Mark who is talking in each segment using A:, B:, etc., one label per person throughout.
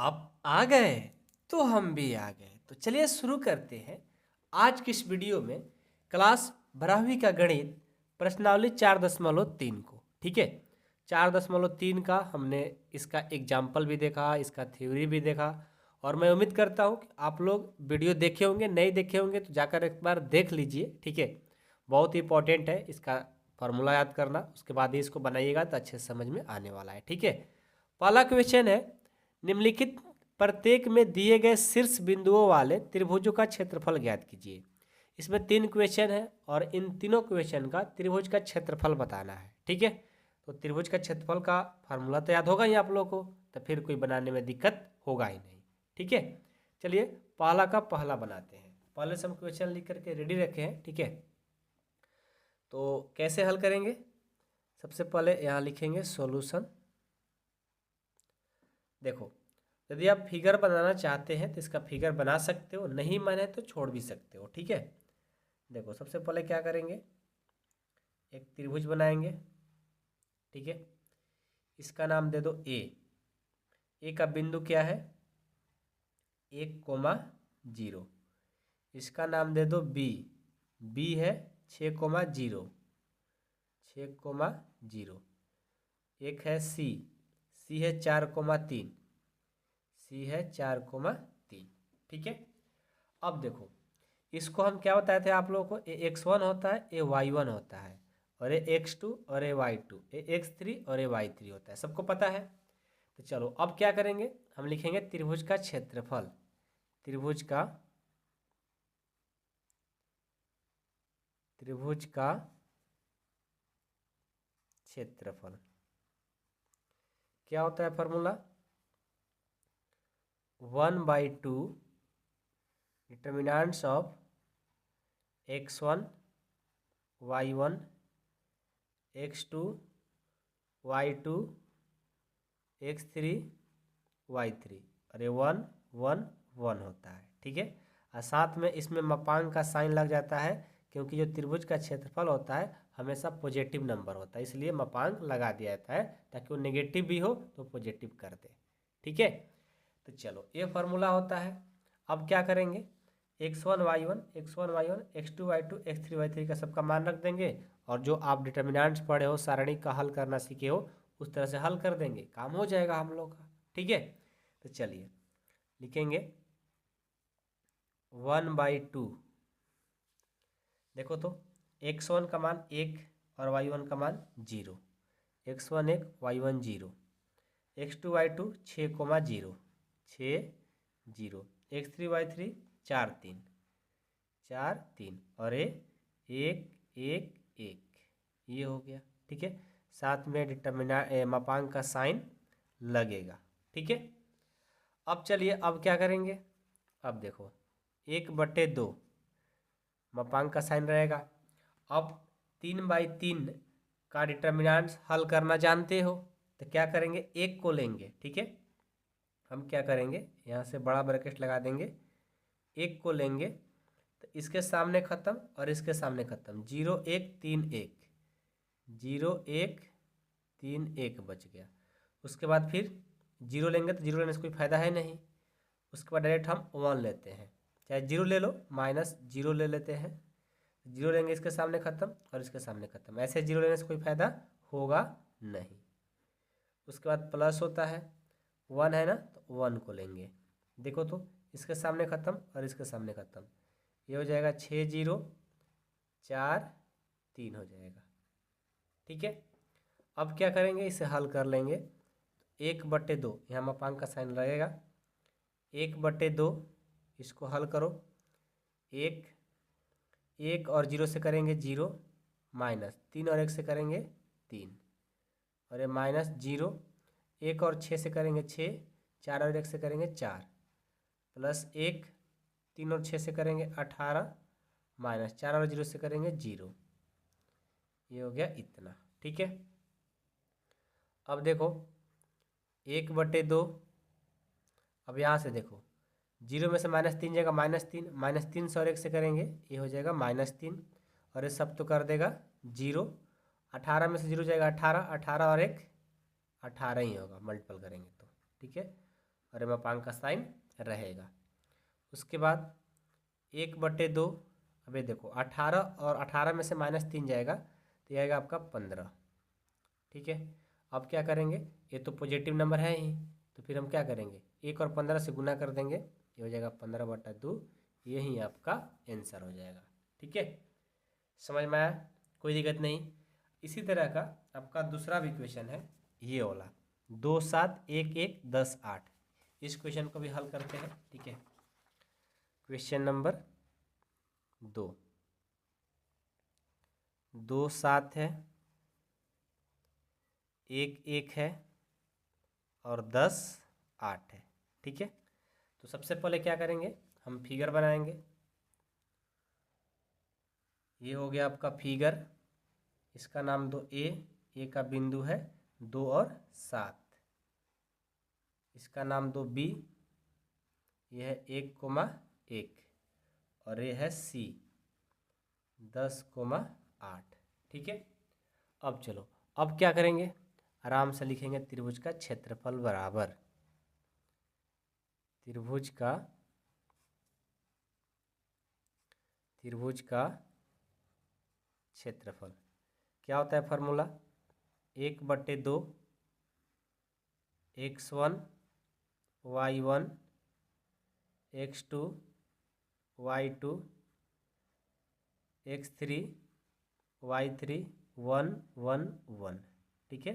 A: आप आ गए तो हम भी आ गए। तो चलिए शुरू करते हैं आज की इस वीडियो में क्लास 12वीं का गणित प्रश्नावली 4.3 को। ठीक है, 4.3 का हमने इसका एग्जाम्पल भी देखा, इसका थ्योरी भी देखा और मैं उम्मीद करता हूँ कि आप लोग वीडियो देखे होंगे। नहीं देखे होंगे तो जाकर एक बार देख लीजिए। ठीक है, बहुत ही इंपॉर्टेंट है इसका फॉर्मूला याद करना, उसके बाद ही इसको बनाइएगा तो अच्छे से समझ में आने वाला है। ठीक है, पहला क्वेश्चन है, निम्नलिखित प्रत्येक में दिए गए शीर्ष बिंदुओं वाले त्रिभुजों का क्षेत्रफल ज्ञात कीजिए। इसमें 3 क्वेश्चन है और इन तीनों क्वेश्चन का त्रिभुज का क्षेत्रफल बताना है। ठीक है, तो त्रिभुज का क्षेत्रफल का फार्मूला तो याद होगा ही आप लोगों को, तो फिर कोई बनाने में दिक्कत होगा ही नहीं। ठीक है, चलिए पहला का पहला बनाते हैं। पहले से हम क्वेश्चन लिख करके रेडी रखे हैं। ठीक है, तो कैसे हल करेंगे? सबसे पहले यहाँ लिखेंगे सॉल्यूशन। देखो, यदि आप फिगर बनाना चाहते हैं तो इसका फिगर बना सकते हो, नहीं माने तो छोड़ भी सकते हो। ठीक है, देखो सबसे पहले क्या करेंगे, एक त्रिभुज बनाएंगे। ठीक है, इसका नाम दे दो ए। ए का बिंदु क्या है? 1,0। इसका नाम दे दो बी। बी है 6,0। 6,0। एक है सी। सी है 4,3। सी है 4,3। ठीक है, अब देखो इसको हम क्या बताए थे आप लोगों को, ए x1 होता है, ए y1 होता है, और ए x2 और ए y2, ए x3 और ए y3 होता है, सबको पता है। तो चलो अब क्या करेंगे, हम लिखेंगे त्रिभुज का क्षेत्रफल। त्रिभुज का क्षेत्रफल क्या होता है formula? 1/2 determinants of x1 y1 x2 y2 x3 y3 और ये 1 1 1 होता है। ठीक है, और साथ में इसमें मापांक का साइन लग जाता है, क्योंकि जो त्रिभुज का क्षेत्रफल होता है हमेशा पॉजिटिव नंबर होता है, इसलिए मापांक लगा दिया जाता है ताकि वो नेगेटिव भी हो तो पॉजिटिव कर दे। ठीक है, तो चलो ये फार्मूला होता है। अब क्या करेंगे, x1 y1 x2 y2 x3 y3 का सबका मान रख देंगे, और जो आप डिटर्मिनेंट्स पढ़े हो, सारणी का हल करना सीखे हो, उस तरह से हल कर देंगे, काम हो जाएगा हम लोग का। ठीक है, तो चलिए लिखेंगे 1/2। देखो तो x1 का मान 1 और y1 का मान 0। x1 1 y1 0। x2 y2 6,0 6 0। x3 y3 4 3 4 3 और ये 1 1 1, ये हो गया। ठीक है, साथ में डिटर्मिना मापांक का साइन लगेगा। ठीक है, अब चलिए अब क्या करेंगे, अब देखो 1/2 मापांक का साइन रहेगा। अब 3/3 का डिटर्मिनेंट्स हल करना जानते हो, तो क्या करेंगे, एक को लेंगे। ठीक है, हम क्या करेंगे, यहाँ से बड़ा ब्रैकेट लगा देंगे, एक को लेंगे तो इसके सामने खत्म और इसके सामने खत्म, 0 1 3 1, 0 1 3 1 बच गया। उसके बाद फिर 0 लेंगे तो 0 लेने से कोई फायदा है नहीं, उसके बाद डायरेक्ट हम 1 लेते हैं, चाहे 0 ले लो, -0 ले लेते हैं। 0 लेंगे इसके सामने खत्म और इसके सामने खत्म, ऐसे 0 लेने से कोई फायदा होगा नहीं। उसके बाद प्लस होता है, 1 है ना, तो 1 को लेंगे। देखो तो इसके सामने खत्म और इसके सामने खत्म, ये हो जाएगा 6 0 4 3 हो जाएगा। ठीक है, अब क्या करेंगे, इसे हल कर लेंगे। 1/2 यहाँ मापांक का साइन लगेगा, 1/2 इसको हल करो। 1 1 और 0 से करेंगे 0, -3 और 1 से करेंगे 3, और ये -0, 1 और 6 से करेंगे 6, 4 और 1 से करेंगे 4, +1, 3 और 6 से करेंगे 18, -4 और 0 से करेंगे 0, ये हो गया इतना। ठीक है, अब देखो 1/2, अब यहाँ से देखो 0 में से -3 जाएगा, -3, -3 से और 1 से करेंगे, ये हो जाएगा -3, और ये सब तो कर देगा 0। 18 में से 0 जाएगा 18, 18 और 1 18 ही होगा, मल्टीपल करेंगे तो। ठीक है, और मापांक का साइन रहेगा। उसके बाद 1/2, अबे देखो 18 और 18 में से -3 जाएगा तो ये आएगा आपका 15। ठीक है, अब क्या करेंगे, ये तो पॉजिटिव नंबर है ही, तो फिर हम क्या करेंगे 1 और 15 से गुना कर देंगे, ये हो जाएगा 15/2, यही आपका आंसर हो जाएगा। ठीक है, समझ में आया, कोई दिक्कत नहीं। इसी तरह का आपका दूसरा भी क्वेश्चन है, ये वाला 2 7 1 1 10 8। इस क्वेश्चन को भी हल करते हैं। ठीक है, क्वेश्चन नंबर 2 7 है, 1 1 है और 10 8 है। ठीक है, तो सबसे पहले क्या करेंगे, हम फिगर बनाएंगे। ये हो गया आपका फिगर, इसका नाम दो ए का बिंदु है 2 और 7, इसका नाम दो बी, ये है 1,1 और ये है सी 10,8। ठीक है, अब चलो, अब क्या करेंगे, आराम से लिखेंगे त्रिभुज का क्षेत्रफल बराबर त्रिभुज का क्षेत्रफल। क्या होता है formula, 1/2 x1 y1 x2 y2 x3 y3 1 1 1। ठीक है,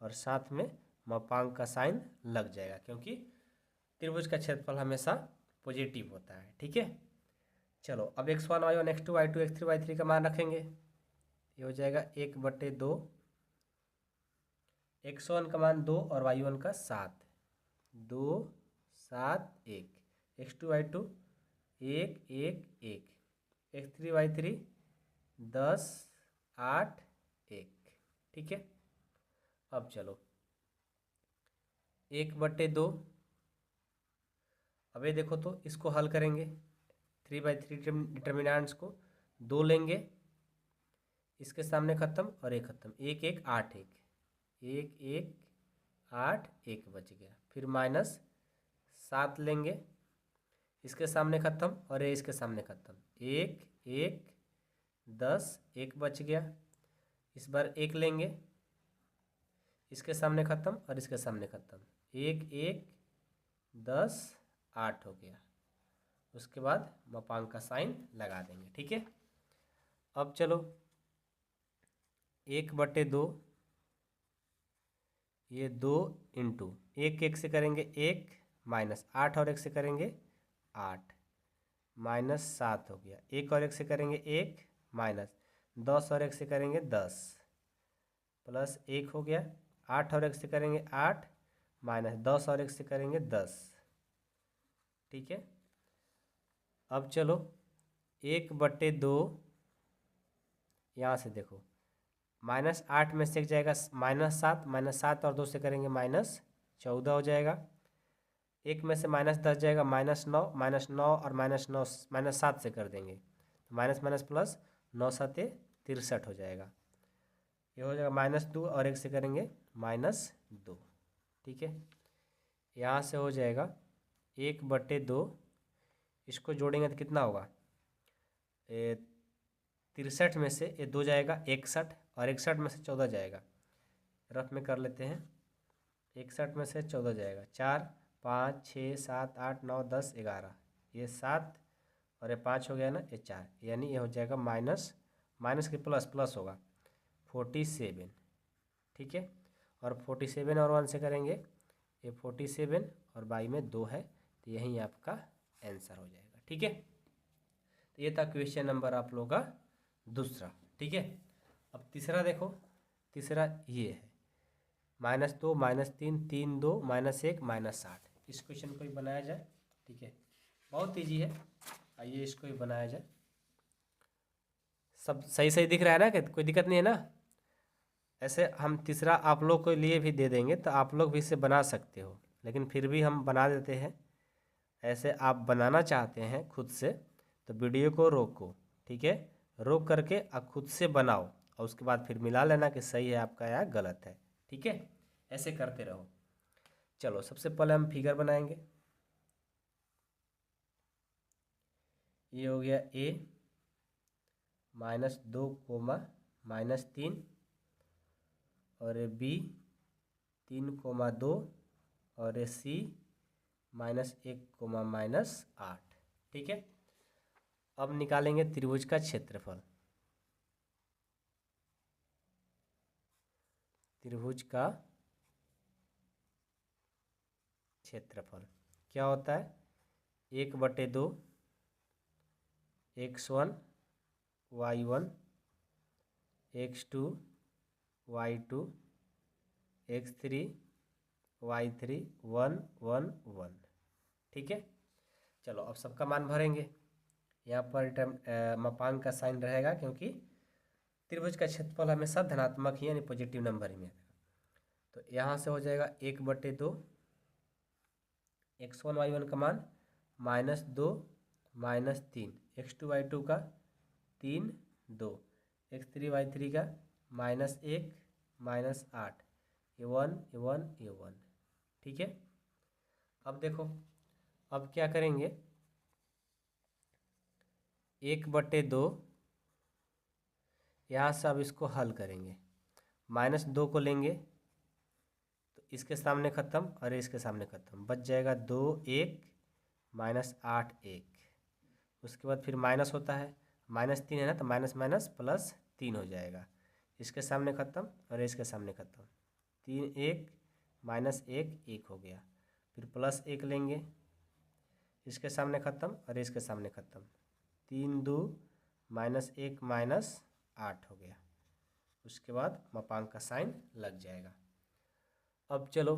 A: और साथ में मापांक का साइन लग जाएगा, क्योंकि त्रिभुज का क्षेत्रफल हमेशा पॉजिटिव होता है। ठीक है, चलो अब x1 y1 x2 y2 x3 y3 का मान रखेंगे, ये हो जाएगा 1/2, x1 का मान 2 और y1 का 7, 2 7 1, x2 y2 1 1 1, x3 y3 10 8 1। ठीक है, अब चलो 1/2, अबे देखो तो इसको हल करेंगे, 3/3 डिटर्मिनेंट्स को 2 लेंगे, इसके सामने खत्म और एक खत्म, 1 1 8 1 1 1 8 1 बच गया। फिर -7 लेंगे, इसके सामने खत्म और ये इसके सामने खत्म, 1 1 10 1 बच गया। इस बार 1 लेंगे, इसके सामने खत्म और इसके सामने खत्म, 1 1 10 8 हो गया। उसके बाद मापांक का साइन लगा देंगे। ठीक है, अब चलो 1/2, ये 2 इंटू 1 1 से करेंगे 1, -8 और 1 से करेंगे 8, -7 हो गया। 1 और 1 से करेंगे 1, -10 और 1 से करेंगे 10, +1 हो गया। 8 और 1 से करेंगे 8, -10 और 1 से करेंगे 10। ठीक है, अब चलो 1/2, यहाँ से देखो -8 में से एक जाएगा -7, -7 और 2 से करेंगे -14 हो जाएगा। 1 में से -10 जाएगा -9, -9 और -7 से कर देंगे तो माइनस प्लस 9 7 63 हो जाएगा। ये हो जाएगा -2 और 1 से करेंगे -2। ठीक है, यहाँ से हो जाएगा 1/2, इसको जोड़ेंगे तो कितना होगा, 63 में से ये 2 जाएगा 61 और 61 में से 14 जाएगा, रफ में कर लेते हैं, 61 में से 14 जाएगा, 4 5 6 7 8 9 10 11, ये 7 और ये 5 हो गया ना, ये 4, यानी ये हो जाएगा माइनस के प्लस होगा 47। ठीक है, और 47 और 1 से करेंगे ये 47 और बाई में 2 है, तो यही आपका आंसर हो जाएगा। ठीक है, तो ये था क्वेश्चन नंबर आप लोगों का दूसरा। ठीक है, अब तीसरा देखो, तीसरा ये है -2 -3 3 2 -1 -8। इस क्वेश्चन को भी बनाया जाए। ठीक है, बहुत ईजी है, आइए इसको भी बनाया जाए। सब सही सही दिख रहा है ना, कि कोई दिक्कत नहीं है ना। ऐसे हम तीसरा आप लोग के लिए भी दे देंगे, तो आप लोग भी इसे बना सकते हो, लेकिन फिर भी हम बना देते हैं। ऐसे आप बनाना चाहते हैं खुद से, तो वीडियो को रोको, ठीक है, रोक करके आप खुद से बनाओ और उसके बाद फिर मिला लेना कि सही है आपका या गलत है। ठीक है, ऐसे करते रहो। चलो सबसे पहले हम फिगर बनाएंगे। ये हो गया ए -2 कोमा -3 और ये बी 3,2 और ये सी -1 कोमा -8। ठीक है, अब निकालेंगे त्रिभुज का क्षेत्रफल। त्रिभुज का क्षेत्रफल क्या होता है? 1/2 x1 y1 x2 y2 x3 y3 1 1 1। ठीक है, चलो अब सबका मान भरेंगे। यहाँ पर मापांक का साइन रहेगा क्योंकि त्रिभुज का क्षेत्रफल हमेशा धनात्मक ही यानी पॉजिटिव नंबर ही में रहेगा। तो यहाँ से हो जाएगा 1/2 x1 y1 का मान -2 -3 x2 y2 का 3 2 x3 y3 का -1 -8 ये 1 ये 1 ये 1। ठीक है, अब देखो अब क्या करेंगे, 1/2 यहाँ से अब इसको हल करेंगे। -2 को लेंगे तो इसके सामने ख़त्म और इसके सामने ख़त्म, बच जाएगा 2 1 -8 1। उसके बाद फिर माइनस होता है, -3 है ना, तो माइनस माइनस प्लस 3 हो जाएगा। इसके सामने ख़त्म और इसके सामने ख़त्म, 3 1 -1 1 हो गया। फिर +1 लेंगे, इसके सामने ख़त्म और इसके सामने ख़त्म, 3 2 -1 -8 हो गया। उसके बाद मापांक का साइन लग जाएगा। अब चलो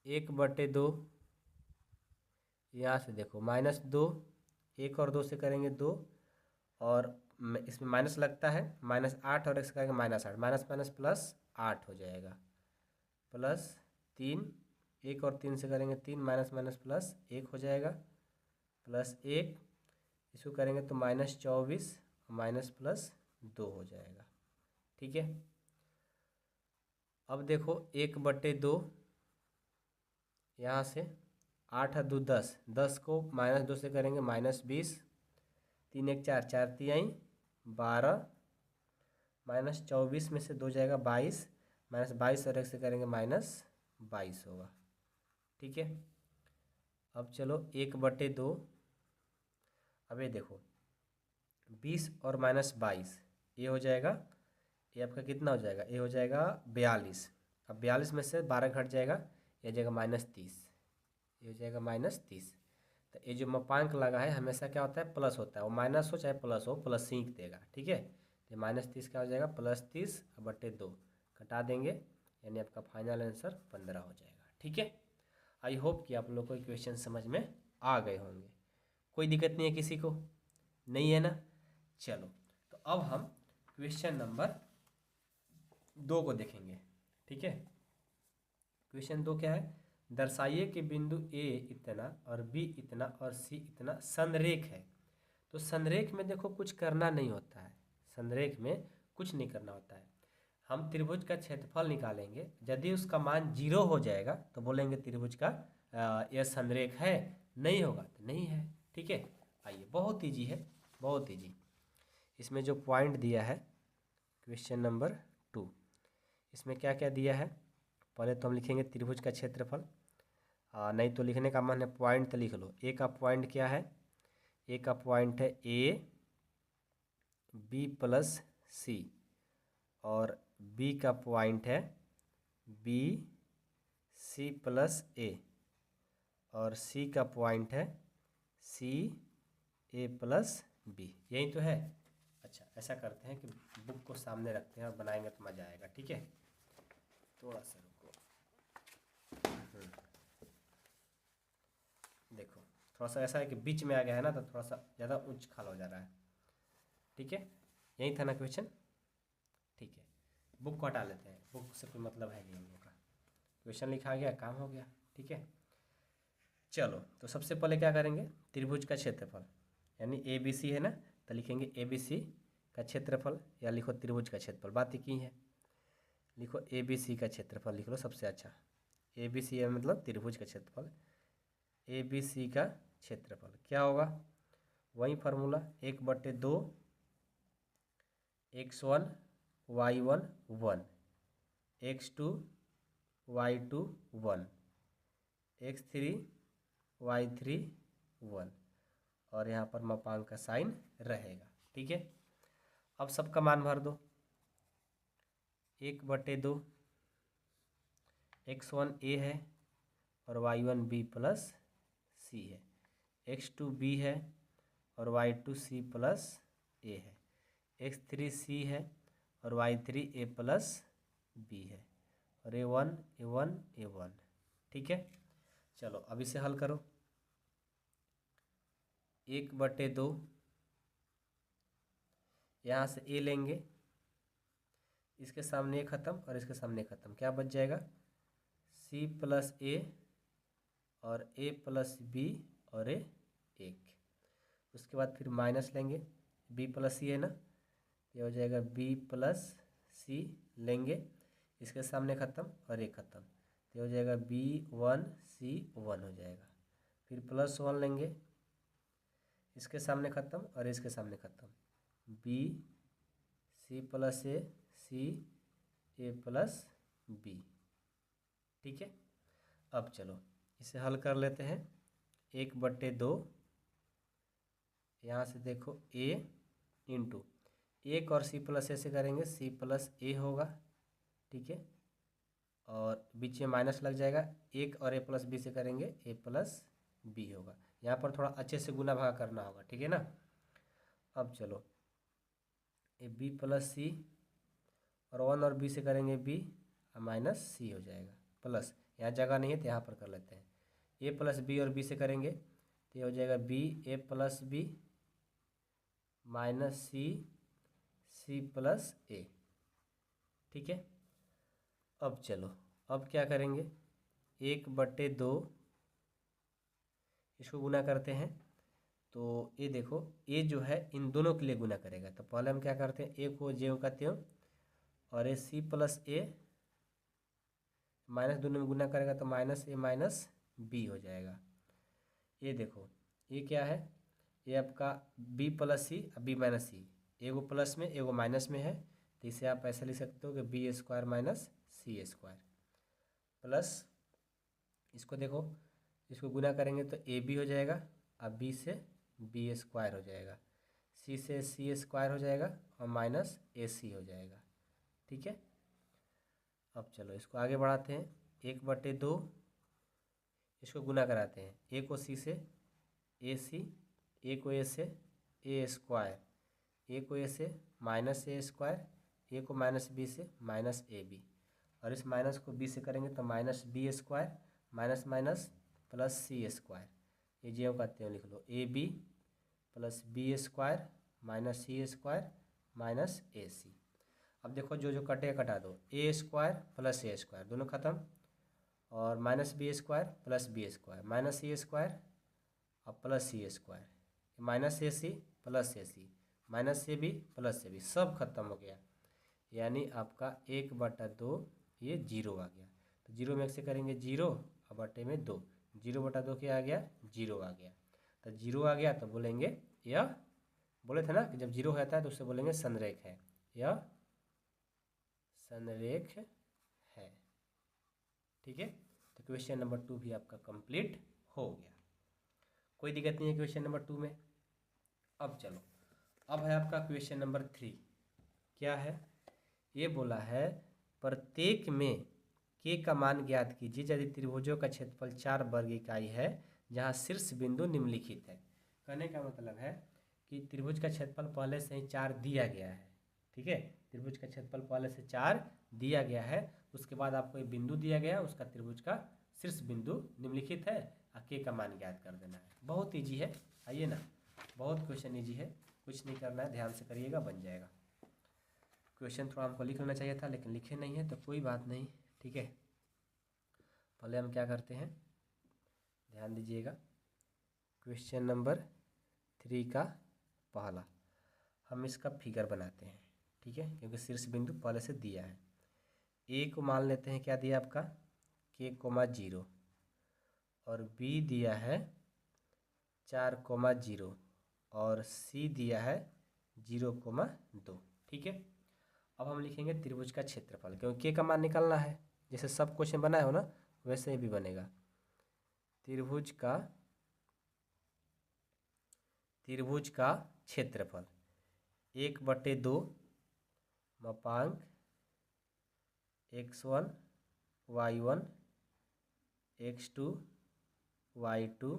A: 1/2 यहाँ से देखो -2 1 और 2 से करेंगे 2 और इसमें माइनस लगता है -8 और x करेंगे -8, माइनस माइनस +8 हो जाएगा। +3 1 और 3 से करेंगे 3 माइनस माइनस +1 हो जाएगा, +1 इसको करेंगे तो -24 -+2 हो जाएगा। ठीक है, अब देखो 1/2 यहाँ से 8 और 2 10, 10 को -2 से करेंगे -20, 3 1 4 4 3 12 -24 में से 2 जाएगा 22, -22 और 1 से करेंगे -22 होगा। ठीक है, अब चलो 1/2, अब ये देखो 20 और -22 ये हो जाएगा, ये आपका कितना हो जाएगा, ये हो जाएगा 42। अब 42 में से 12 घट जाएगा, ये हो जाएगा -30, ये हो जाएगा -30। तो ये जो मापांक लगा है हमेशा क्या होता है, प्लस होता है, वो माइनस हो चाहे प्लस हो, प्लस सीख देगा। ठीक है, तो -30 क्या हो जाएगा, +30/2 घटा देंगे, यानी आपका फाइनल आंसर 15 हो जाएगा। ठीक है, आई होप कि आप लोग को क्वेश्चन समझ में आ गए होंगे। कोई दिक्कत नहीं है किसी को, नहीं है ना? चलो तो अब हम क्वेश्चन नंबर 2 को देखेंगे। ठीक है, क्वेश्चन 2 क्या है, दर्शाइए कि बिंदु ए इतना और बी इतना और सी इतना संरेख है। तो संरेख में देखो कुछ करना नहीं होता है, संरेख में कुछ नहीं करना होता है। हम त्रिभुज का क्षेत्रफल निकालेंगे, यदि उसका मान 0 हो जाएगा तो बोलेंगे त्रिभुज का यह संरेख है, नहीं होगा तो नहीं है। ठीक है, आइए बहुत ईजी है, बहुत ईजी। इसमें जो पॉइंट दिया है क्वेश्चन नंबर 2, इसमें क्या क्या दिया है, पहले तो हम लिखेंगे त्रिभुज का क्षेत्रफल। नहीं तो लिखने का मन है पॉइंट तो लिख लो। ए का पॉइंट क्या है, ए का पॉइंट है ए बी प्लस सी, और बी का पॉइंट है बी सी प्लस ए, और सी का पॉइंट है सी ए प्लस बी। यही तो है। अच्छा ऐसा करते हैं कि बुक को सामने रखते हैं और बनाएंगे तो मज़ा आएगा। ठीक है, थोड़ा सा रुको, देखो थोड़ा सा ऐसा है कि बीच में आ गया है ना, तो थोड़ा सा ज़्यादा उच्च खाल हो जा रहा है। ठीक है, यही था ना क्वेश्चन। ठीक है, बुक को हटा लेते हैं, बुक से कोई मतलब है नहीं हम लोग का। क्वेश्चन लिखा गया, काम हो गया। ठीक है, चलो तो सबसे पहले क्या करेंगे, त्रिभुज का क्षेत्रफल यानी ए बी सी है ना, तो लिखेंगे ए बी सी का क्षेत्रफल, या लिखो त्रिभुज का क्षेत्रफल, बात ही की है। लिखो ए बी सी का क्षेत्रफल लिख लो सबसे अच्छा, ABC मतलब त्रिभुज का क्षेत्रफल, ABC का क्षेत्रफल क्या होगा, वही formula 1/2 x1 y1 1, x2 y2 1, x3 y3 1, और यहाँ पर मापांक का साइन रहेगा। ठीक है, अब सबका मान भर दो। 1/2 x1 a है और y1 b प्लस c है, x2 b है और y2 c प्लस a है, x3 c है और y3 a प्लस b है, और a1 a1 a1। ठीक है, चलो अब इसे हल करो। 1/2 यहाँ से a लेंगे, इसके सामने ख़त्म और इसके सामने ख़त्म, क्या बच जाएगा, c प्लस a और a प्लस b और a 1। उसके बाद फिर माइनस लेंगे, b प्लस c है ना, ये हो जाएगा b प्लस c लेंगे, इसके सामने ख़त्म और एक ख़त्म, तो हो जाएगा b1 c1 हो जाएगा। फिर +1 लेंगे, इसके सामने ख़त्म और इसके सामने ख़त्म, b c plus a c a plus b। ठीक है, अब चलो इसे हल कर लेते हैं। 1/2 यहाँ से देखो a इंटू 1 और c प्लस a से करेंगे c प्लस a होगा। ठीक है, और बीच में माइनस लग जाएगा, 1 और a प्लस b से करेंगे a प्लस b होगा। यहाँ पर थोड़ा अच्छे से गुना भागा करना होगा। ठीक है ना, अब चलो ए b प्लस c और 1 और b से करेंगे b माइनस c हो जाएगा, प्लस यहाँ जगह नहीं है तो यहाँ पर कर लेते हैं, a प्लस b और b से करेंगे तो ये हो जाएगा b a plus b minus c c plus a। ठीक है, अब चलो अब क्या करेंगे, 1/2 इसको गुना करते हैं, तो ये देखो a जो है इन दोनों के लिए गुना करेगा, तो पहले हम क्या करते हैं, a को ज्यों का त्यों और ये c प्लस a माइनस दोनों में गुना करेगा तो माइनस a माइनस b हो जाएगा। ये देखो ये क्या है, ये आपका b plus c b minus c, एगो प्लस में एगो माइनस में है, तो इसे आप ऐसा लिख सकते हो कि b square minus c square plus, इसको देखो इसको गुना करेंगे तो ए बी हो जाएगा, अब बी से बी स्क्वायर हो जाएगा, सी से सी स्क्वायर हो जाएगा और माइनस ए सी हो जाएगा। ठीक है, अब चलो इसको आगे बढ़ाते हैं। 1/2 इसको गुना कराते हैं, ए को सी से ए सी, ए को ए से ए स्क्वायर, ए को ए से माइनस ए स्क्वायर, ए को माइनस बी से माइनस ए बी, और इस माइनस को बी से करेंगे तो minus B square minus minus plus C square, ये जो कहते हैं लिख लो, A B plus B square minus C square minus A C. अब देखो जो जो कटे कटा दो, A square plus A square दोनों खत्म, और minus B square plus B square minus C square और plus C square, minus A C plus A C minus A B plus A B, सब खत्म हो गया, यानी आपका 1/2 ये 0 आ गया। तो 0 में से करेंगे 0 और बटे में 2, 0/2 क्या आ गया, 0 आ गया। तो 0 आ गया तो बोलेंगे यह, बोले थे ना कि जब 0 होता है तो उससे बोलेंगे संरेख है, यह संरेख है। ठीक है, तो क्वेश्चन नंबर 2 भी आपका कंप्लीट हो गया, कोई दिक्कत नहीं है क्वेश्चन नंबर 2 में। अब चलो अब है आपका क्वेश्चन नंबर 3, क्या है, ये बोला है प्रत्येक में के का मान ज्ञात कीजिए यदि त्रिभुजों का क्षेत्रफल 4 वर्ग इकाई है जहां शीर्ष बिंदु निम्नलिखित है। कहने का मतलब है कि त्रिभुज का क्षेत्रफल पहले से ही 4 दिया गया है। ठीक है, त्रिभुज का क्षेत्रफल पहले से 4 दिया गया है, उसके बाद आपको एक बिंदु दिया गया, उसका त्रिभुज का शीर्ष बिंदु निम्नलिखित है, के का मान ज्ञात कर देना है। बहुत ईजी है, आइए ना, बहुत क्वेश्चन ईजी है, कुछ नहीं करना है, ध्यान से करिएगा बन जाएगा। क्वेश्चन थोड़ा हमको लिख लेना चाहिए था लेकिन लिखे नहीं है, तो कोई बात नहीं। ठीक है, पहले हम क्या करते हैं, ध्यान दीजिएगा, क्वेश्चन नंबर 3 का पहला हम इसका फिगर बनाते हैं। ठीक है, क्योंकि शीर्ष बिंदु पहले से दिया है। ए को मान लेते हैं क्या दिया आपका, के कोमा 0 और बी दिया है 4 कोमा 0 और सी दिया है 0,2। ठीक है, अब हम लिखेंगे त्रिभुज का क्षेत्रफल, क्योंकि के का मान निकालना है, जैसे सब क्वेश्चन बनाए हो ना वैसे ही भी बनेगा। त्रिभुज का क्षेत्रफल 1/2 मापांक x1 y1 x2 y2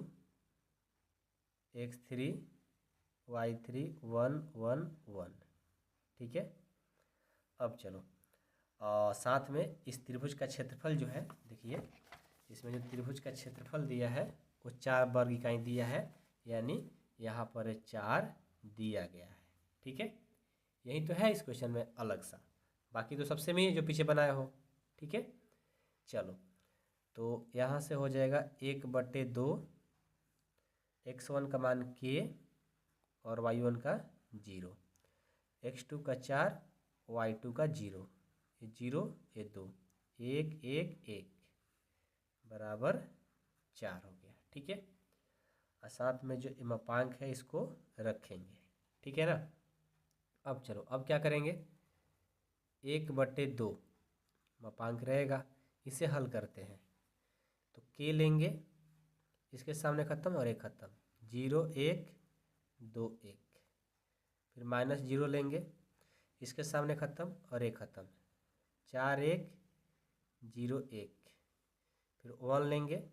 A: x3 y3 1 1 1। ठीक है, अब चलो साथ में इस त्रिभुज का क्षेत्रफल जो है, देखिए इसमें जो त्रिभुज का क्षेत्रफल दिया है वो 4 वर्ग इकाई दिया है, यानी यहाँ पर 4 दिया गया है। ठीक है, यही तो है इस क्वेश्चन में अलग सा, बाकी तो सबसे में ही जो पीछे बनाया हो। ठीक है, चलो तो यहाँ से हो जाएगा 1/2 x1 का मान k और y1 का 0, x2 का 4 y2 का 0, ये 0 ये 2 1 1 1 बराबर 4 हो गया। ठीक है, और साथ में जो मापांक है इसको रखेंगे। ठीक है ना, अब चलो अब क्या करेंगे, 1/2 मापांक रहेगा, इसे हल करते हैं तो के लेंगे, इसके सामने खत्म और एक खत्म, 0 1 2 1, फिर -0 लेंगे, इसके सामने खत्म और एक खत्म, 4 1 0 1, फिर 1 लेंगे,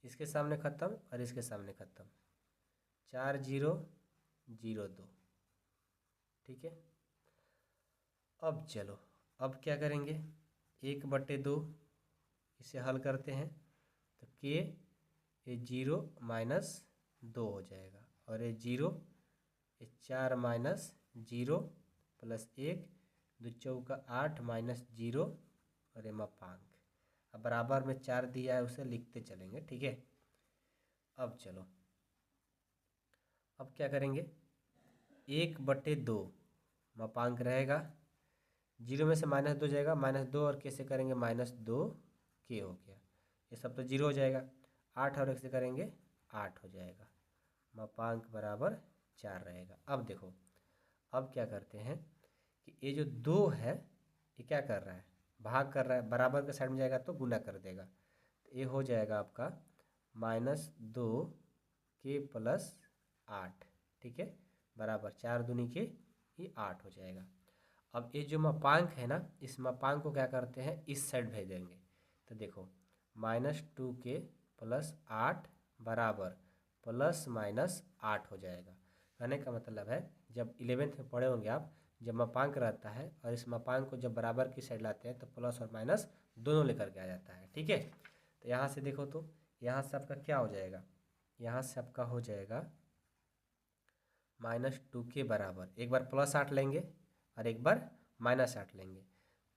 A: इसके सामने खत्म और इसके सामने खत्म, 4 0 0 2। ठीक है, अब चलो अब क्या करेंगे, 1/2 इसे हल करते हैं तो के ये 0 -2 हो जाएगा और ये 0 ये 4 -0 प्लस 1 2 चौका 8 -0 और ये मापांक, अब बराबर में 4 दिया है उसे लिखते चलेंगे। ठीक है, अब चलो अब क्या करेंगे, 1/2 मापांक रहेगा, 0 में से -2 जाएगा, -2 और के से करेंगे -2 के हो गया, ये सब तो 0 हो जाएगा, 8 और 1 से करेंगे 8 हो जाएगा, मापांक बराबर 4 रहेगा। अब देखो अब क्या करते हैं कि ये जो 2 है ये क्या कर रहा है, भाग कर रहा है, बराबर के साइड में जाएगा तो गुना कर देगा, तो ये हो जाएगा आपका -2 के प्लस 8। ठीक है, बराबर 4 दूनी के ये 8 हो जाएगा। अब ये जो मापांक है ना, इस मापांक को क्या करते हैं इस साइड भेज देंगे, तो देखो -2 के प्लस 8 बराबर ±8 हो जाएगा। कहने का मतलब है जब 11th में पढ़े होंगे आप, जब मापांक रहता है और इस मापांक को जब बराबर की साइड लाते हैं तो प्लस और माइनस दोनों लेकर के आ जाता है। ठीक है, तो यहाँ से देखो तो यहाँ से आपका क्या हो जाएगा, यहाँ से आपका हो जाएगा -2 के बराबर, एक बार +8 लेंगे और एक बार -8 लेंगे,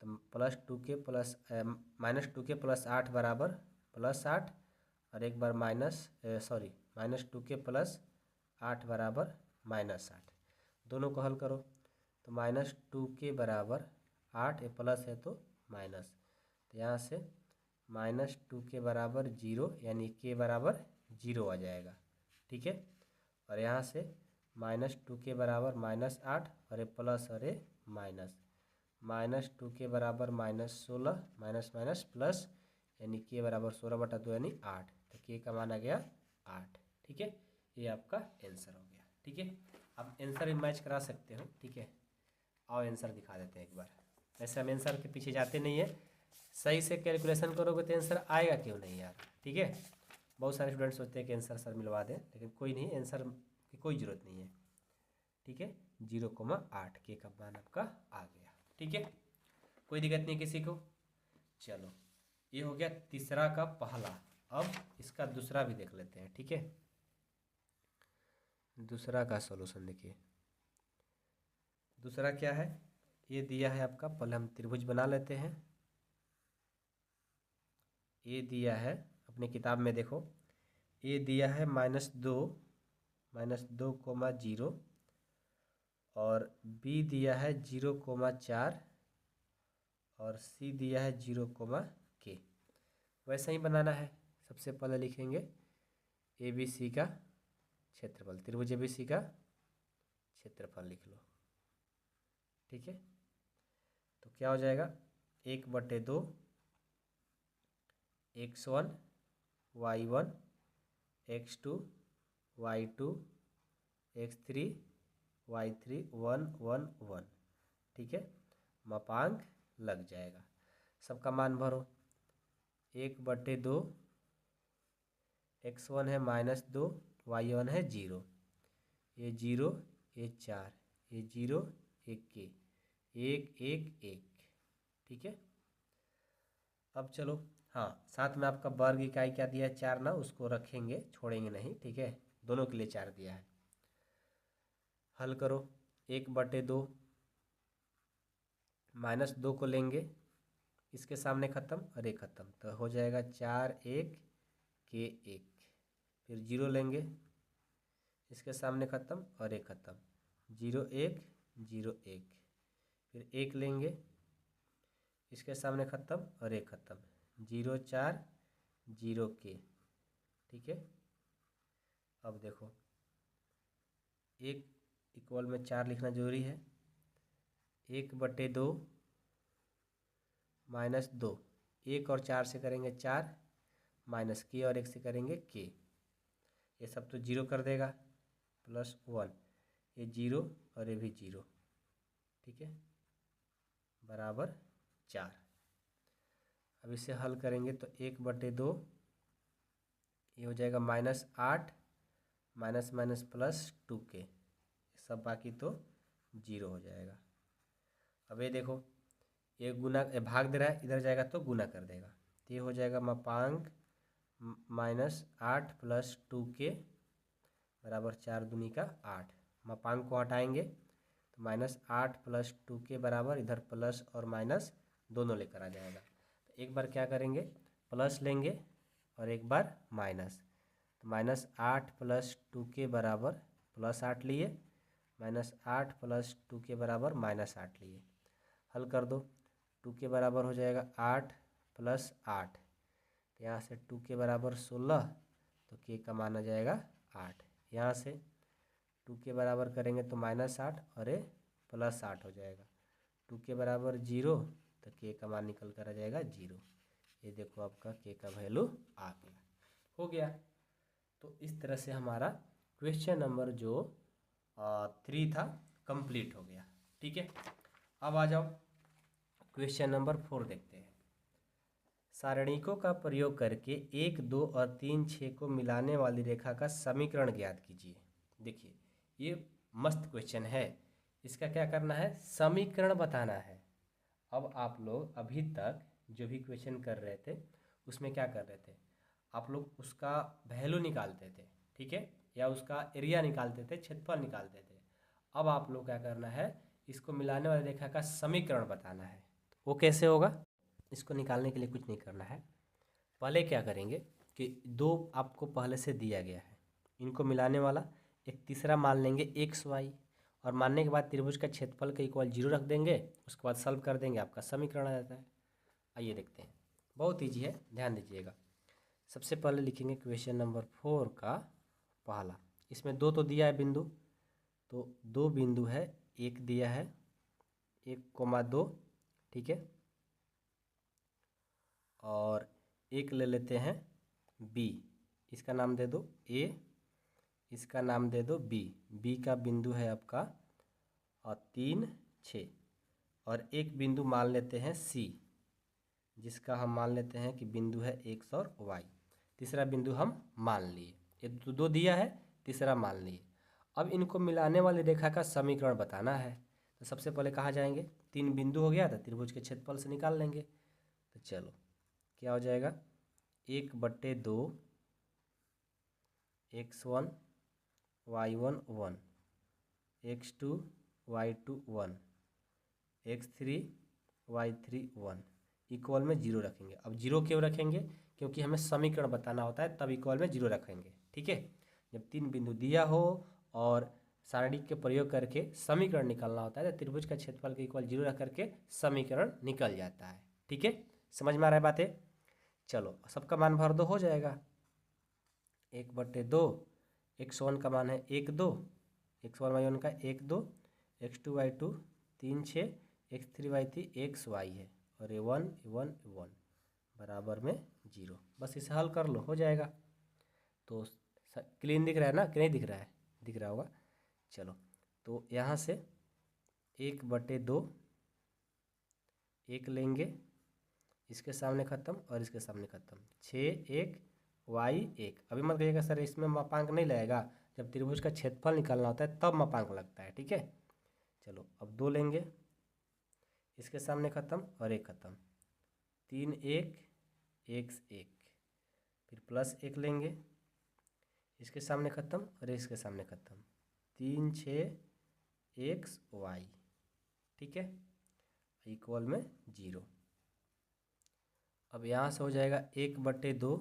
A: तो +2 के प्लस -2 के प्लस 8 बराबर +8 और एक बार -2 के प्लस 8 बराबर -8, दोनों को हल करो तो -2 के बराबर 8, ये प्लस है तो माइनस, तो यहाँ से -2 के बराबर 0 यानी के बराबर 0 आ जाएगा। ठीक है, और यहाँ से -2 के बराबर -8 और ये प्लस और ये माइनस, -2 के बराबर -16 माइनस माइनस प्लस यानी के बराबर 16/2 यानी 8, तो के का मान आ गया 8। ठीक है, ये आपका आंसर हो गया। ठीक है, आप आंसर भी मैच करा सकते हो। ठीक है, आओ आंसर दिखा देते हैं एक बार, वैसे हम आंसर के पीछे जाते नहीं है, सही से कैलकुलेशन करोगे तो आंसर आएगा क्यों नहीं यार। ठीक है, बहुत सारे स्टूडेंट सोचते हैं कि आंसर सर मिलवा दें, लेकिन कोई नहीं, आंसर की कोई ज़रूरत नहीं है। ठीक है, 0,8 के का मान आपका आ गया। ठीक है, कोई दिक्कत नहीं किसी को। चलो ये हो गया तीसरा का पहला, अब इसका दूसरा भी देख लेते हैं। ठीक है, दूसरा का सॉल्यूशन देखिए, दूसरा क्या है, ये दिया है आपका, पहले हम त्रिभुज बना लेते हैं। ये दिया है अपनी किताब में, देखो ये दिया है -2,0 और बी दिया है 0,4 और सी दिया है 0, के। वैसे ही बनाना है। सबसे पहले लिखेंगे ए बी सी का क्षेत्रफल, त्रिभुज ए बी सी का क्षेत्रफल लिख लो। ठीक है, तो क्या हो जाएगा 1/2 x1 y1 x2 y2 x3 y3 1 1 1। ठीक है, मापांक लग जाएगा। सबका मान भरो। 1/2 x1 है -2 y1 है 0, ये 0 ये 4 ये 0 1 के 1 1 1। ठीक है, अब चलो, हाँ साथ में आपका वर्ग इकाई क्या दिया है 4 ना, उसको रखेंगे छोड़ेंगे नहीं। ठीक है, दोनों के लिए 4 दिया है। हल करो। 1/2 -2 को लेंगे, इसके सामने खत्म और एक खत्म, तो हो जाएगा 4 1 के 1। फिर 0 लेंगे, इसके सामने खत्म और एक खत्म, 0 1 0 1। फिर 1 लेंगे, इसके सामने खत्म और एक खत्म, 0 4 0 के। ठीक है, अब देखो 1 इक्वल में 4 लिखना जरूरी है। 1/2 -2, 1 और 4 से करेंगे 4, माइनस के और 1 से करेंगे के, ये सब तो 0 कर देगा, +1, ये 0 और ये भी 0। ठीक है, बराबर 4। अब इसे हल करेंगे तो 1/2 ये हो जाएगा -8 माइनस माइनस +2 के, सब बाकी तो 0 हो जाएगा। अब ये देखो, ये गुना भाग दे रहा है, इधर जाएगा तो गुना कर देगा, तो ये हो जाएगा मापांक -8 + 2 के बराबर 4 दूनी का 8। मापांक को हटाएंगे तो -8 + 2 के बराबर, इधर प्लस और माइनस दोनों लेकर आ जाएगा। तो एक बार क्या करेंगे, प्लस लेंगे और एक बार माइनस, तो -8 + 2 के बराबर +8 लिए, -8 + 2 के बराबर -8 लिए। हल कर दो, 2 के बराबर हो जाएगा 8 + 8, तो यहाँ से 2 के बराबर 16, तो के का मान आ जाएगा 8। यहाँ से 2 के बराबर करेंगे तो -8 और ये +8 हो जाएगा, 2 के बराबर 0, तो के का मान निकल कर आ जाएगा 0। ये देखो आपका के का वैल्यू आ गया, हो गया। तो इस तरह से हमारा क्वेश्चन नंबर जो 3 था कंप्लीट हो गया। ठीक है, अब आ जाओ क्वेश्चन नंबर 4 देखते हैं। सारणिकों का प्रयोग करके 1 2 और 3 6 को मिलाने वाली रेखा का समीकरण ज्ञात कीजिए। देखिए ये मस्त क्वेश्चन है, इसका क्या करना है, समीकरण बताना है। अब आप लोग अभी तक जो भी क्वेश्चन कर रहे थे उसमें क्या कर रहे थे, आप लोग उसका वैल्यू निकालते थे, ठीक है, या उसका एरिया निकालते थे, क्षेत्रफल निकालते थे। अब आप लोग क्या करना है, इसको मिलाने वाली रेखा का समीकरण बताना है। वो कैसे होगा, इसको निकालने के लिए कुछ नहीं करना है। पहले क्या करेंगे कि 2 आपको पहले से दिया गया है, इनको मिलाने वाला एक तीसरा मान लेंगे XY, और मानने के बाद त्रिभुज का क्षेत्रफल का इक्वल 0 रख देंगे, उसके बाद सॉल्व कर देंगे, आपका समीकरण आ जाता है। आइए देखते हैं, बहुत ईजी है, ध्यान दीजिएगा। सबसे पहले लिखेंगे क्वेश्चन नंबर 4 का पहला, इसमें 2 तो दिया है बिंदु, तो 2 बिंदु है, एक दिया है 1,2, ठीक है, और एक ले लेते हैं B, इसका नाम दे दो A, इसका नाम दे दो B। B का बिंदु है आपका 3 6, और एक बिंदु मान लेते हैं C, जिसका हम मान लेते हैं कि बिंदु है X और Y। तीसरा बिंदु हम मान लिए, ये 2 दिया है, तीसरा मान लिए। अब इनको मिलाने वाली रेखा का समीकरण बताना है, तो सबसे पहले कहाँ जाएंगे, 3 बिंदु हो गया था, त्रिभुज के क्षेत्रफल से निकाल लेंगे। तो चलो क्या हो जाएगा, 1/2 x1 y1 1, x2 y2 1, x3 y3 1 equal में 0 रखेंगे। अब 0 क्यों रखेंगे, क्योंकि हमें समीकरण बताना होता है, तब इक्वल में 0 रखेंगे। ठीक है, जब 3 बिंदु दिया हो और सारणी के प्रयोग करके समीकरण निकालना होता है, तो त्रिभुज का क्षेत्रफल के इक्वल 0 रख करके समीकरण निकल जाता है। ठीक है, समझ में आ रहा है बातें। चलो सबका मान भर दो, हो जाएगा 1/2। x1 का मान है 1 2, x1 y1 का 1 2, x2 y2 3 6, x3 y3 xy है और a1 a1 a1 बराबर में 0। बस इसे हल कर लो, हो जाएगा। तो क्लीन दिख रहा है ना कि नहीं दिख रहा है? दिख रहा होगा। चलो तो यहाँ से 1/2 1 लेंगे, इसके सामने ख़त्म और इसके सामने ख़त्म, 6 1 y 1। अभी मत कहिएगा सर इसमें मापांक नहीं लगेगा, जब त्रिभुज का क्षेत्रफल निकालना होता है तब मापांक लगता है, ठीक है। चलो अब 2 लेंगे, इसके सामने ख़त्म और 1 ख़त्म, 3 1 x 1। फिर +1 लेंगे, इसके सामने ख़त्म और इसके सामने ख़त्म, 3 6 x y, ठीक है, इक्वल में 0। अब यहाँ से हो जाएगा 1/2,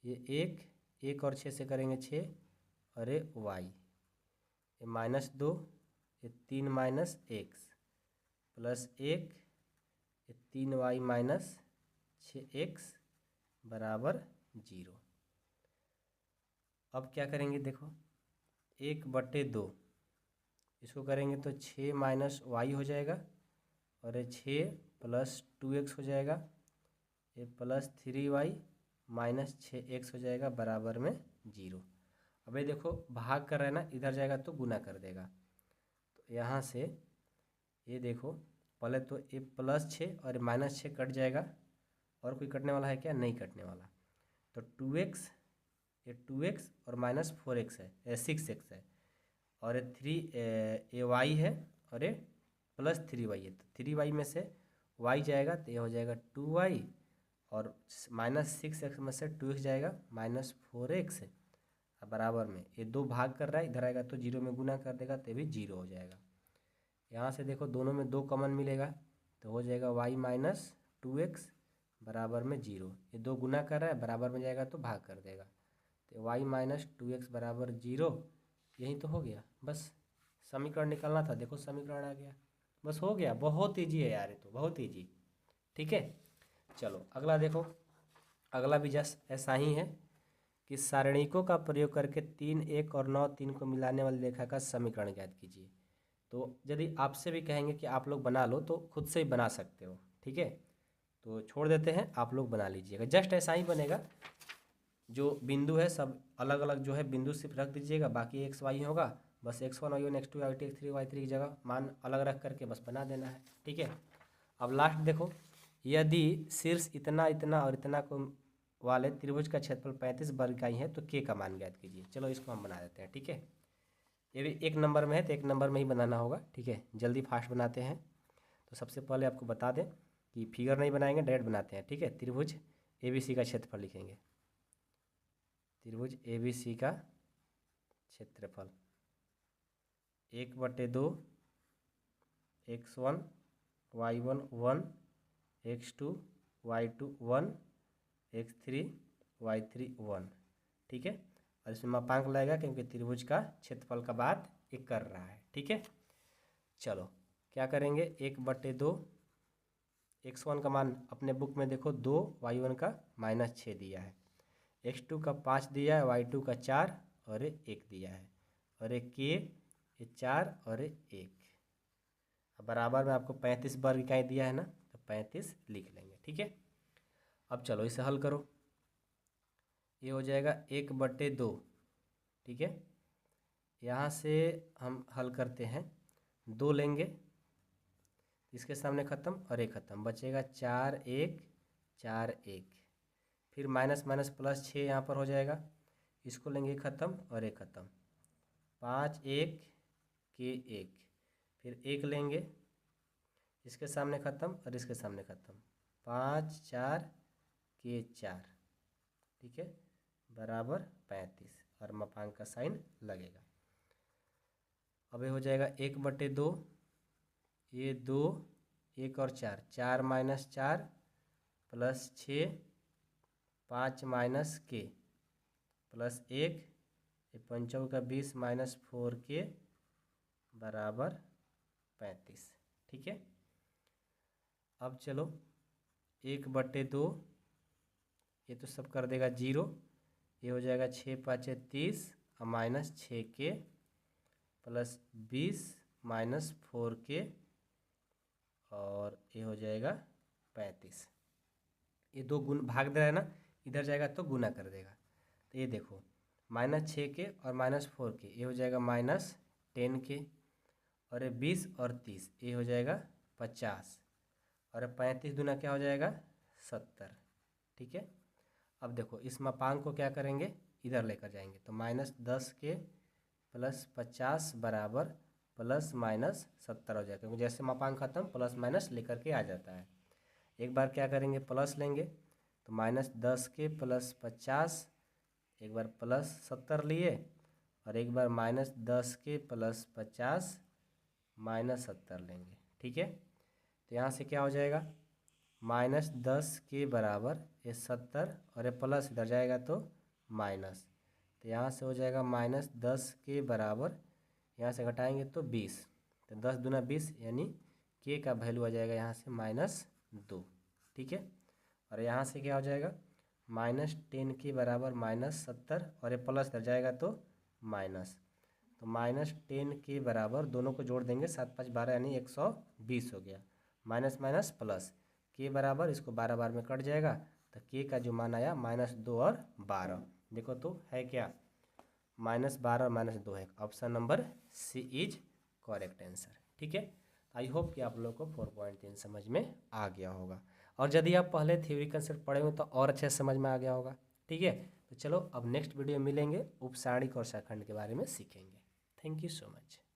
A: ये 1 और 6 से करेंगे 6 और ये y, ये -2, ये 3 -x +1, ये 3y -6x बराबर 0। अब क्या करेंगे देखो, 1/2 इसको करेंगे तो 6 y हो जाएगा और ये 6 + 2x हो जाएगा, ये +3y -6x हो जाएगा बराबर में 0। अब ये देखो भाग कर रहा है ना, इधर जाएगा तो गुना कर देगा। तो यहाँ से ये देखो पहले तो ये +6 और -6 कट जाएगा, और कोई कटने वाला है क्या? नहीं कटने वाला। तो 2x, ये 2x और -4x है, 6x है, और ये 3ay है और ये +3y है। तो 3y में से y जाएगा तो ये हो जाएगा 2y, और -6x में से 2x जाएगा -4x बराबर में, ये 2 भाग कर रहा है, इधर आएगा तो 0 में गुना कर देगा तो ये भी 0 हो जाएगा। यहाँ से देखो दोनों में 2 कॉमन मिलेगा तो हो जाएगा y -2x बराबर में 0। ये 2 गुना कर रहा है, बराबर में जाएगा तो भाग कर देगा, तो y -2x बराबर 0। यही तो हो गया, बस समीकरण निकालना था। देखो समीकरण आ गया, बस हो गया। बहुत ईजी है यार, ये तो बहुत ईजी, ठीक है। चलो अगला देखो, अगला भी जस्ट ऐसा ही है कि सारणिकों का प्रयोग करके 3 1 और 9 3 को मिलाने वाली रेखा का समीकरण ज्ञात कीजिए। तो यदि आपसे भी कहेंगे कि आप लोग बना लो तो खुद से ही बना सकते हो, ठीक है। तो छोड़ देते हैं, आप लोग बना लीजिएगा। जस्ट ऐसा ही बनेगा, जो बिंदु है सब अलग अलग जो है बिंदु सिर्फ रख दीजिएगा, बाकी एक्स वाई होगा, बस x1 y1 x2 y2 x3 y3 की जगह मान अलग रख करके बस बना देना है, ठीक है। अब लास्ट देखो, यदि शीर्ष इतना इतना और इतना को वाले त्रिभुज का क्षेत्रफल 35 वर्ग इकाई है तो k का मान ज्ञात कीजिए। चलो इसको हम बना देते हैं, ठीक है। ये भी 1 नंबर में है तो 1 नंबर में ही बनाना होगा, ठीक है। जल्दी फास्ट बनाते हैं। तो सबसे पहले आपको बता दें कि फिगर नहीं बनाएंगे, डायरेक्ट बनाते हैं, ठीक है। त्रिभुज ABC का क्षेत्रफल लिखेंगे, त्रिभुज ABC का क्षेत्रफल 1/2 x1 y1 1, x2 y2 1, x3 y3 1, ठीक है। और इसमें मापांक लगेगा क्योंकि त्रिभुज का क्षेत्रफल का बात ये कर रहा है, ठीक है। चलो क्या करेंगे, 1/2 x1 का मान अपने बुक में देखो 2, y1 का -6 दिया है, x2 का 5 दिया है, y2 का 4 और 1 दिया है, और एक k ये 4 और 1 बराबर में आपको 35 वर्ग इकाई दिया है ना, तो 35 लिख लेंगे, ठीक है। अब चलो इसे हल करो, ये हो जाएगा 1/2, ठीक है। यहाँ से हम हल करते हैं, 2 लेंगे, इसके सामने ख़त्म और 1 ख़त्म, बचेगा 4 1 4 1, फिर माइनस माइनस प्लस 6 यहाँ पर हो जाएगा, इसको लेंगे ख़त्म और 1 ख़त्म, 5 1 के 1, फिर 1 लेंगे, इसके सामने ख़त्म और इसके सामने ख़त्म, 5 4 के 4, ठीक है, बराबर 35, और मापांक का साइन लगेगा। अब ये हो जाएगा 1/2, ये 2 1 और 4, 4 - 4 + 6 5 - k + 1, ये 5 का 20 - 4k बराबर 35, ठीक है। अब चलो 1/2 ये तो सब कर देगा 0। ये हो जाएगा 6 5 30 और माइनस 6 के प्लस 20 माइनस 4 के और ये हो जाएगा 35। ये दो गुण भाग दे रहा है ना, इधर जाएगा तो गुना कर देगा। तो ये देखो -6 के और -4 के, ये हो जाएगा -10 के, और ये 20 और 30 ये हो जाएगा 50, और 35 दूना क्या हो जाएगा 70। ठीक है, अब देखो इस मापांक को क्या करेंगे, इधर लेकर जाएंगे। तो -10 के प्लस 50 बराबर +-70 हो जाएगा, क्योंकि जैसे मापांक खत्म प्लस माइनस लेकर के आ जाता है। एक बार क्या करेंगे, प्लस लेंगे। तो -10 के प्लस 50, एक बार +70 लिए, और एक बार -10 के प्लस 50 -70 लेंगे। ठीक है, तो यहाँ से क्या हो जाएगा, -10 के बराबर ये 70, और ये प्लस इधर जाएगा तो माइनस। तो यहाँ से हो जाएगा -10 के बराबर, यहाँ से घटाएंगे तो 20। तो 10 दूना 20, यानी के का वैल्यू आ जाएगा यहाँ से -2। ठीक है, और यहाँ से क्या हो जाएगा, -10 के बराबर -70, और ये प्लस इधर जाएगा तो माइनस। तो -10 के बराबर, दोनों को जोड़ देंगे, 7 5 12 यानी 120 हो गया। माइनस माइनस प्लस, के बराबर इसको 12 बार में कट जाएगा, तो के का जो मान आया -2 और 12। देखो तो है क्या, -12 और -2 है। Option number C is correct answer. ठीक है, आई होप कि आप लोगों को 4.3 समझ में आ गया होगा, और यदि आप पहले थ्योरी कंसेप्ट पढ़े हुए तो और अच्छे से समझ में आ गया होगा। ठीक है, तो चलो अब नेक्स्ट वीडियो में मिलेंगे, उपसारणिक और शाखंड के बारे में सीखेंगे। Thank you so much.